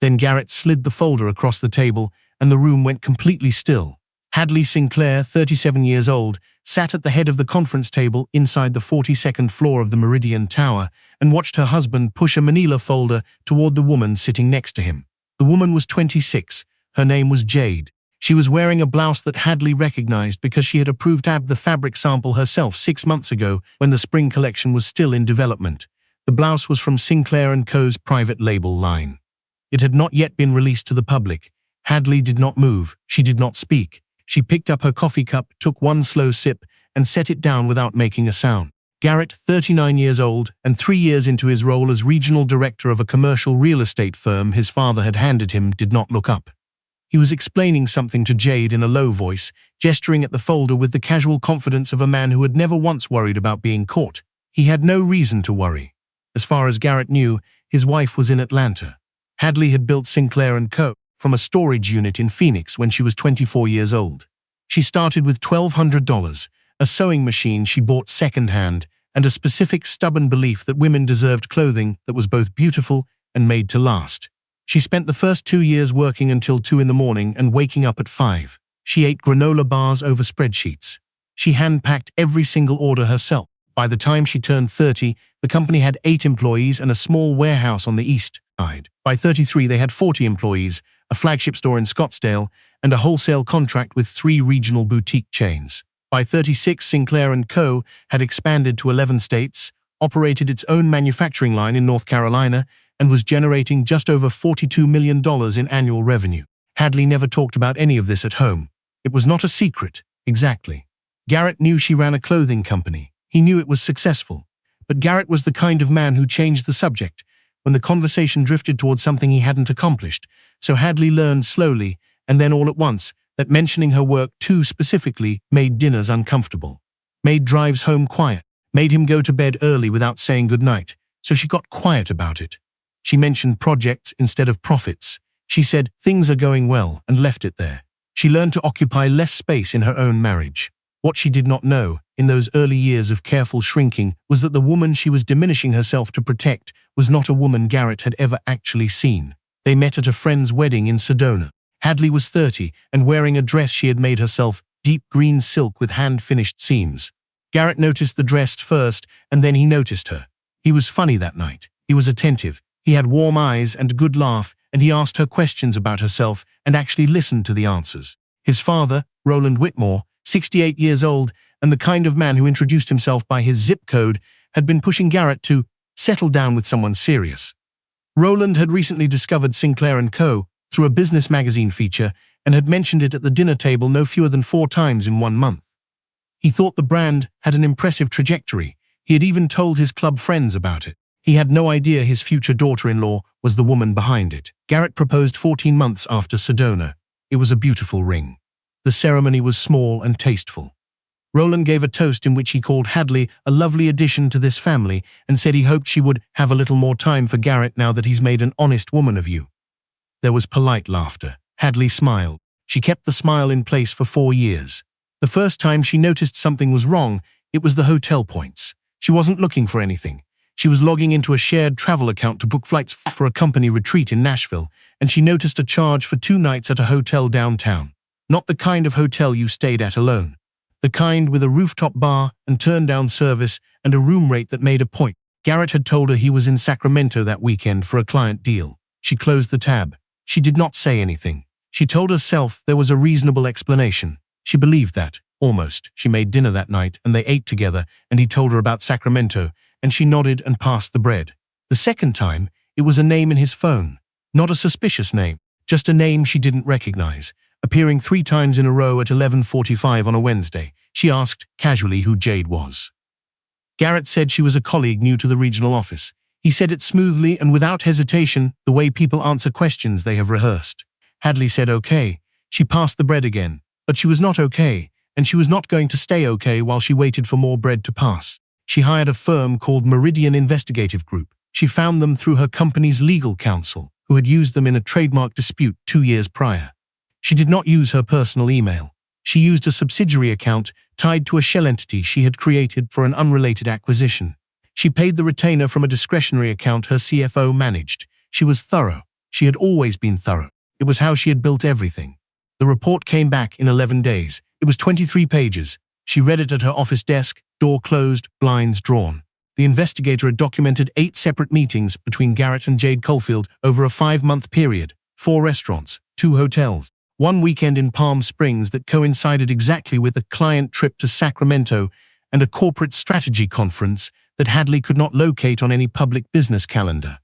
Then Garrett slid the folder across the table, and the room went completely still. Hadley Sinclair, 37 years old, sat at the head of the conference table inside the 42nd floor of the Meridian Tower and watched her husband push a manila folder toward the woman sitting next to him. The woman was 26. Her name was Jade. She was wearing a blouse that Hadley recognized because she had approved the fabric sample herself 6 months ago when the spring collection was still in development. The blouse was from Sinclair & Co.'s private label line. It had not yet been released to the public. Hadley did not move. She did not speak. She picked up her coffee cup, took one slow sip, and set it down without making a sound. Garrett, 39 years old, and 3 years into his role as regional director of a commercial real estate firm his father had handed him, did not look up. He was explaining something to Jade in a low voice, gesturing at the folder with the casual confidence of a man who had never once worried about being caught. He had no reason to worry. As far as Garrett knew, his wife was in Atlanta. Hadley had built Sinclair & Co. from a storage unit in Phoenix when she was 24 years old. She started with $1,200, a sewing machine she bought secondhand, and a specific stubborn belief that women deserved clothing that was both beautiful and made to last. She spent the first 2 years working until 2 in the morning and waking up at 5. She ate granola bars over spreadsheets. She hand-packed every single order herself. By the time she turned 30, the company had 8 employees and a small warehouse on the east side. By 33, they had 40 employees, a flagship store in Scottsdale, and a wholesale contract with 3 regional boutique chains. By 36, Sinclair & Co. had expanded to 11 states, operated its own manufacturing line in North Carolina, and was generating just over $42 million in annual revenue. Hadley never talked about any of this at home. It was not a secret, exactly. Garrett knew she ran a clothing company. He knew it was successful. But Garrett was the kind of man who changed the subject when the conversation drifted towards something he hadn't accomplished. So Hadley learned slowly, and then all at once, that mentioning her work too specifically made dinners uncomfortable, made drives home quiet, made him go to bed early without saying goodnight. So she got quiet about it. She mentioned projects instead of profits. She said things are going well and left it there. She learned to occupy less space in her own marriage. What she did not know, in those early years of careful shrinking, was that the woman she was diminishing herself to protect was not a woman Garrett had ever actually seen. They met at a friend's wedding in Sedona. Hadley was 30 and wearing a dress she had made herself, deep green silk with hand-finished seams. Garrett noticed the dress first, and then he noticed her. He was funny that night. He was attentive. He had warm eyes and a good laugh, and he asked her questions about herself and actually listened to the answers. His father, Roland Whitmore, 68 years old, and the kind of man who introduced himself by his zip code, had been pushing Garrett to settle down with someone serious. Roland had recently discovered Sinclair & Co. through a business magazine feature and had mentioned it at the dinner table no fewer than 4 times in 1 month. He thought the brand had an impressive trajectory. He had even told his club friends about it. He had no idea his future daughter-in-law was the woman behind it. Garrett proposed 14 months after Sedona. It was a beautiful ring. The ceremony was small and tasteful. Roland gave a toast in which he called Hadley a lovely addition to this family and said he hoped she would have a little more time for Garrett now that he's made an honest woman of you. There was polite laughter. Hadley smiled. She kept the smile in place for 4 years. The first time she noticed something was wrong, it was the hotel points. She wasn't looking for anything. She was logging into a shared travel account to book flights for a company retreat in Nashville, and she noticed a charge for 2 nights at a hotel downtown. Not the kind of hotel you stayed at alone. The kind with a rooftop bar and turn-down service and a room rate that made a point. Garrett had told her he was in Sacramento that weekend for a client deal. She closed the tab. She did not say anything. She told herself there was a reasonable explanation. She believed that, almost. She made dinner that night, and they ate together, and he told her about Sacramento, and she nodded and passed the bread. The second time, it was a name in his phone. Not a suspicious name, just a name she didn't recognize. Appearing 3 times in a row at 11:45 on a Wednesday, she asked casually who Jade was. Garrett said she was a colleague new to the regional office. He said it smoothly and without hesitation, the way people answer questions they have rehearsed. Hadley said okay. She passed the bread again, but she was not okay, and she was not going to stay okay while she waited for more bread to pass. She hired a firm called Meridian Investigative Group. She found them through her company's legal counsel, who had used them in a trademark dispute 2 years prior. She did not use her personal email. She used a subsidiary account tied to a shell entity she had created for an unrelated acquisition. She paid the retainer from a discretionary account her CFO managed. She was thorough. She had always been thorough. It was how she had built everything. The report came back in 11 days. It was 23 pages. She read it at her office desk, door closed, blinds drawn. The investigator had documented 8 separate meetings between Garrett and Jade Caulfield over a 5-month period, 4 restaurants, 2 hotels, 1 weekend in Palm Springs that coincided exactly with a client trip to Sacramento and a corporate strategy conference that Hadley could not locate on any public business calendar.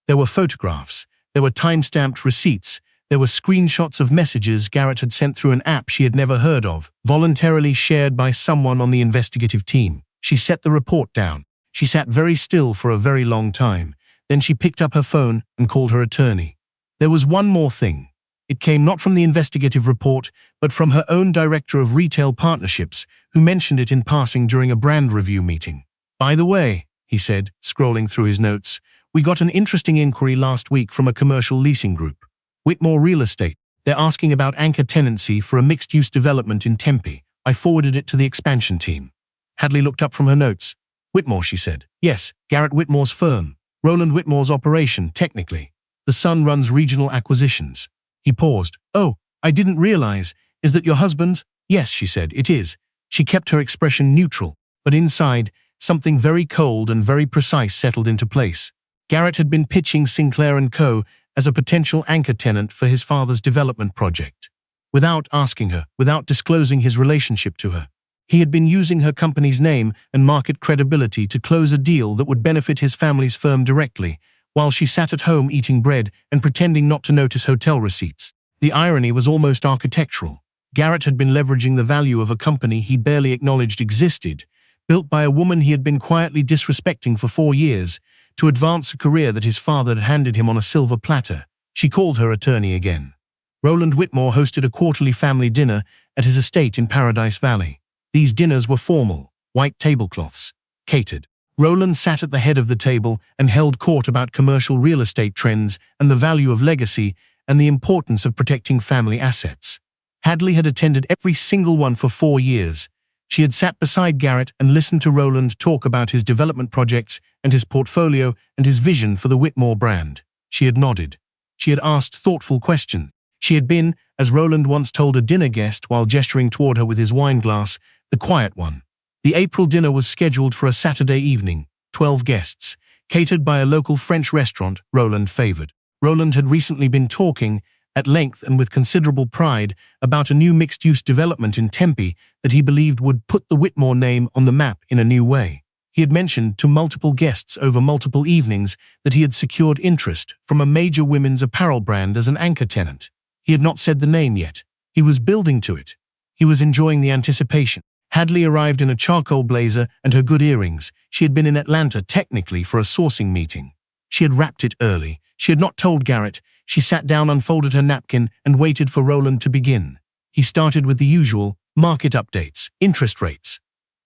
There were photographs, there were time-stamped receipts, there were screenshots of messages Garrett had sent through an app she had never heard of, voluntarily shared by someone on the investigative team. She set the report down. She sat very still for a very long time. Then she picked up her phone and called her attorney. There was one more thing. It came not from the investigative report, but from her own director of retail partnerships, who mentioned it in passing during a brand review meeting. "By the way," he said, scrolling through his notes, "we got an interesting inquiry last week from a commercial leasing group. Whitmore Real Estate. They're asking about anchor tenancy for a mixed-use development in Tempe. I forwarded it to the expansion team." Hadley looked up from her notes. "Whitmore," she said. "Yes, Garrett Whitmore's firm. Roland Whitmore's operation, technically. The son runs regional acquisitions." He paused. "Oh, I didn't realize. Is that your husband's?" "Yes," she said, "it is." She kept her expression neutral, but inside, something very cold and very precise settled into place. Garrett had been pitching Sinclair & Co. as a potential anchor tenant for his father's development project. Without asking her, without disclosing his relationship to her, he had been using her company's name and market credibility to close a deal that would benefit his family's firm directly, while she sat at home eating bread and pretending not to notice hotel receipts. The irony was almost architectural. Garrett had been leveraging the value of a company he barely acknowledged existed, built by a woman he had been quietly disrespecting for 4 years, to advance a career that his father had handed him on a silver platter. She called her attorney again. Roland Whitmore hosted a quarterly family dinner at his estate in Paradise Valley. These dinners were formal, white tablecloths, catered. Roland sat at the head of the table and held court about commercial real estate trends and the value of legacy and the importance of protecting family assets. Hadley had attended every single one for 4 years. She had sat beside Garrett and listened to Roland talk about his development projects and his portfolio and his vision for the Whitmore brand. She had nodded. She had asked thoughtful questions. She had been, as Roland once told a dinner guest while gesturing toward her with his wine glass, the quiet one. The April dinner was scheduled for a Saturday evening, 12 guests, catered by a local French restaurant Roland favored. Roland had recently been talking, at length and with considerable pride, about a new mixed-use development in Tempe that he believed would put the Whitmore name on the map in a new way. He had mentioned to multiple guests over multiple evenings that he had secured interest from a major women's apparel brand as an anchor tenant. He had not said the name yet. He was building to it. He was enjoying the anticipation. Hadley arrived in a charcoal blazer and her good earrings. She had been in Atlanta technically for a sourcing meeting. She had wrapped it early. She had not told Garrett. She sat down, unfolded her napkin, and waited for Roland to begin. He started with the usual market updates, interest rates.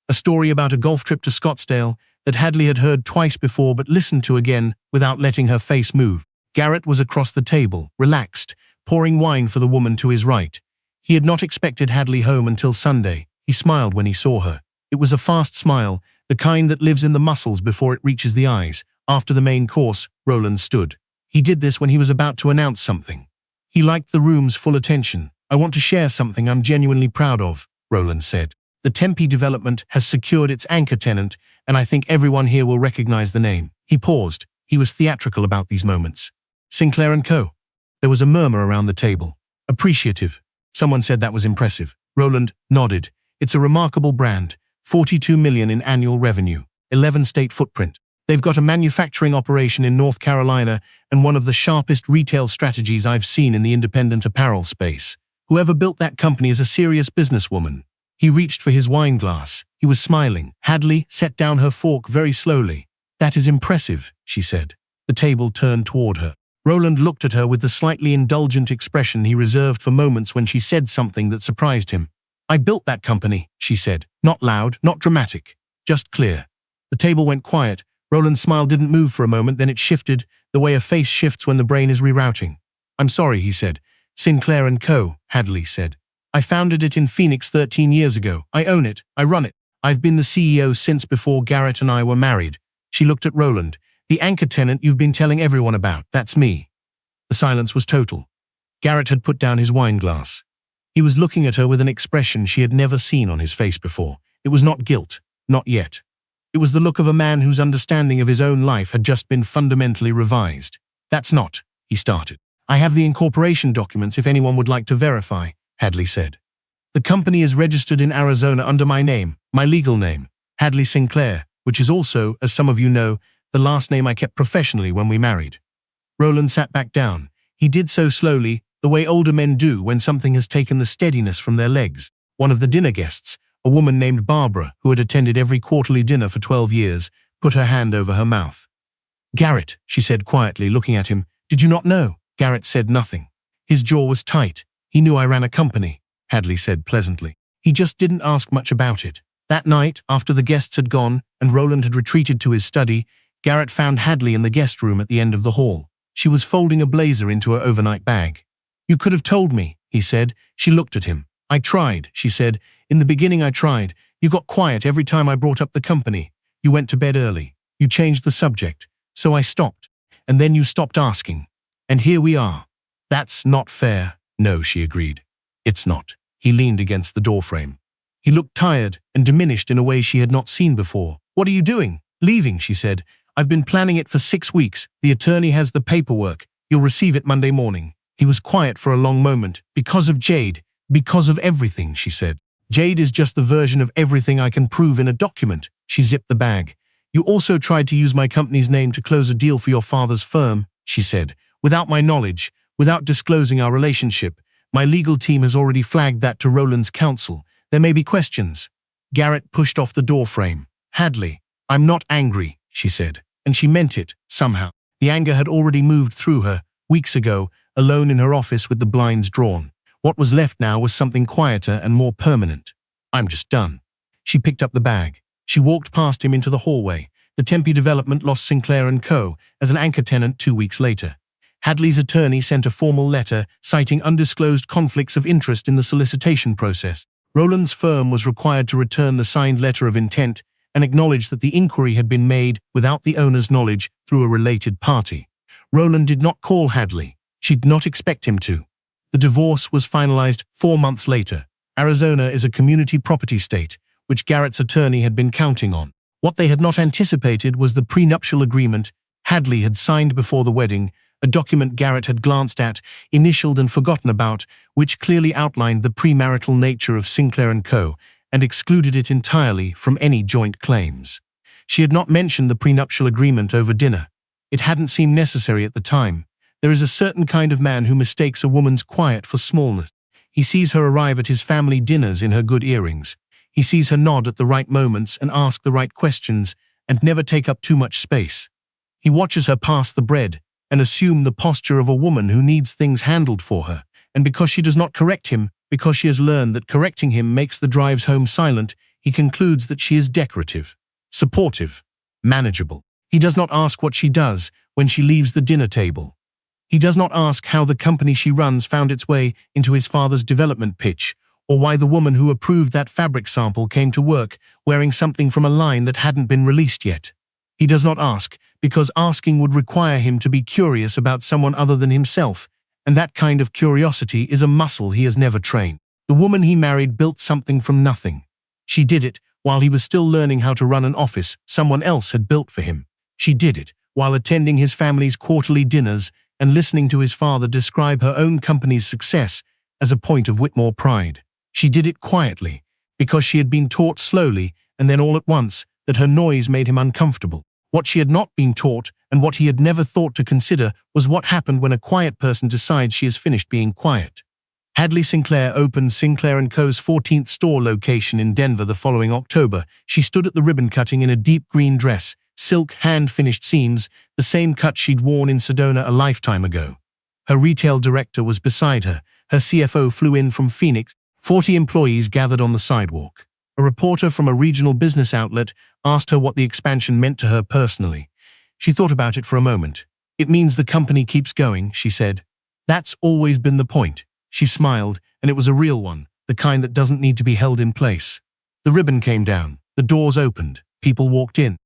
A story about a golf trip to Scottsdale that Hadley had heard twice before but listened to again without letting her face move. Garrett was across the table, relaxed, pouring wine for the woman to his right. He had not expected Hadley home until Sunday. He smiled when he saw her. It was a fast smile, the kind that lives in the muscles before it reaches the eyes. After the main course, Roland stood. He did this when he was about to announce something. He liked the room's full attention. "I want to share something I'm genuinely proud of," Roland said. "The Tempe development has secured its anchor tenant, and I think everyone here will recognize the name." He paused. He was theatrical about these moments. "Sinclair & Co." There was a murmur around the table. "Appreciative." Someone said that was impressive. Roland nodded. "It's a remarkable brand. 42 million in annual revenue. 11-state footprint. They've got a manufacturing operation in North Carolina and one of the sharpest retail strategies I've seen in the independent apparel space. Whoever built that company is a serious businesswoman." He reached for his wine glass. He was smiling. Hadley set down her fork very slowly. "That is impressive," she said. The table turned toward her. Roland looked at her with the slightly indulgent expression he reserved for moments when she said something that surprised him. "I built that company," she said. Not loud, not dramatic, just clear. The table went quiet. Roland's smile didn't move for a moment, then it shifted, the way a face shifts when the brain is rerouting. "I'm sorry," he said. "Sinclair & Co.," Hadley said. "I founded it in Phoenix 13 years ago. I own it. I run it. I've been the CEO since before Garrett and I were married." She looked at Roland. "The anchor tenant you've been telling everyone about, that's me." The silence was total. Garrett had put down his wine glass. He was looking at her with an expression she had never seen on his face before. It was not guilt, not yet. It was the look of a man whose understanding of his own life had just been fundamentally revised. "That's not," he started. "I have the incorporation documents if anyone would like to verify," Hadley said. "The company is registered in Arizona under my name, my legal name, Hadley Sinclair, which is also, as some of you know, the last name I kept professionally when we married." Roland sat back down. He did so slowly, the way older men do when something has taken the steadiness from their legs. One of the dinner guests, a woman named Barbara, who had attended every quarterly dinner for 12 years, put her hand over her mouth. "Garrett," she said quietly, looking at him, "did you not know?" Garrett said nothing. His jaw was tight. "He knew I ran a company," Hadley said pleasantly. "He just didn't ask much about it." That night, after the guests had gone and Roland had retreated to his study, Garrett found Hadley in the guest room at the end of the hall. She was folding a blazer into her overnight bag. "You could have told me," he said. She looked at him. "I tried," she said. "In the beginning I tried. You got quiet every time I brought up the company. You went to bed early. You changed the subject. So I stopped. And then you stopped asking. And here we are." "That's not fair." "No," she agreed. "It's not." He leaned against the doorframe. He looked tired and diminished in a way she had not seen before. "What are you doing?" "Leaving," she said. "I've been planning it for 6 weeks. The attorney has the paperwork. You'll receive it Monday morning." He was quiet for a long moment. "Because of Jade. Because of everything," she said. "Jade is just the version of everything I can prove in a document." She zipped the bag. "You also tried to use my company's name to close a deal for your father's firm," she said. "Without my knowledge, without disclosing our relationship. My legal team has already flagged that to Roland's counsel. There may be questions." Garrett pushed off the doorframe. "Hadley, I'm not angry," she said. And she meant it, somehow. The anger had already moved through her, weeks ago, alone in her office with the blinds drawn. What was left now was something quieter and more permanent. "I'm just done." She picked up the bag. She walked past him into the hallway. The Tempe development lost Sinclair & Co. as an anchor tenant 2 weeks later. Hadley's attorney sent a formal letter citing undisclosed conflicts of interest in the solicitation process. Roland's firm was required to return the signed letter of intent and acknowledge that the inquiry had been made without the owner's knowledge through a related party. Roland did not call Hadley. She did not expect him to. The divorce was finalized 4 months later. Arizona is a community property state, which Garrett's attorney had been counting on. What they had not anticipated was the prenuptial agreement Hadley had signed before the wedding, a document Garrett had glanced at, initialed and forgotten about, which clearly outlined the premarital nature of Sinclair & Co. and excluded it entirely from any joint claims. She had not mentioned the prenuptial agreement over dinner. It hadn't seemed necessary at the time. There is a certain kind of man who mistakes a woman's quiet for smallness. He sees her arrive at his family dinners in her good earrings. He sees her nod at the right moments and ask the right questions and never take up too much space. He watches her pass the bread and assume the posture of a woman who needs things handled for her. And because she does not correct him, because she has learned that correcting him makes the drives home silent, he concludes that she is decorative, supportive, manageable. He does not ask what she does when she leaves the dinner table. He does not ask how the company she runs found its way into his father's development pitch, or why the woman who approved that fabric sample came to work wearing something from a line that hadn't been released yet. He does not ask, because asking would require him to be curious about someone other than himself, and that kind of curiosity is a muscle he has never trained. The woman he married built something from nothing. She did it while he was still learning how to run an office someone else had built for him. She did it while attending his family's quarterly dinners and listening to his father describe her own company's success as a point of Whitmore pride. She did it quietly, because she had been taught slowly and then all at once that her noise made him uncomfortable. What she had not been taught, and what he had never thought to consider, was what happened when a quiet person decides she has finished being quiet. Hadley Sinclair opened Sinclair & Co.'s 14th store location in Denver the following October. She stood at the ribbon cutting in a deep green dress, silk hand-finished seams, the same cut she'd worn in Sedona a lifetime ago. Her retail director was beside her. Her CFO flew in from Phoenix. 40 employees gathered on the sidewalk. A reporter from a regional business outlet asked her what the expansion meant to her personally. She thought about it for a moment. "It means the company keeps going," she said. "That's always been the point." She smiled, and it was a real one, the kind that doesn't need to be held in place. The ribbon came down. The doors opened. People walked in.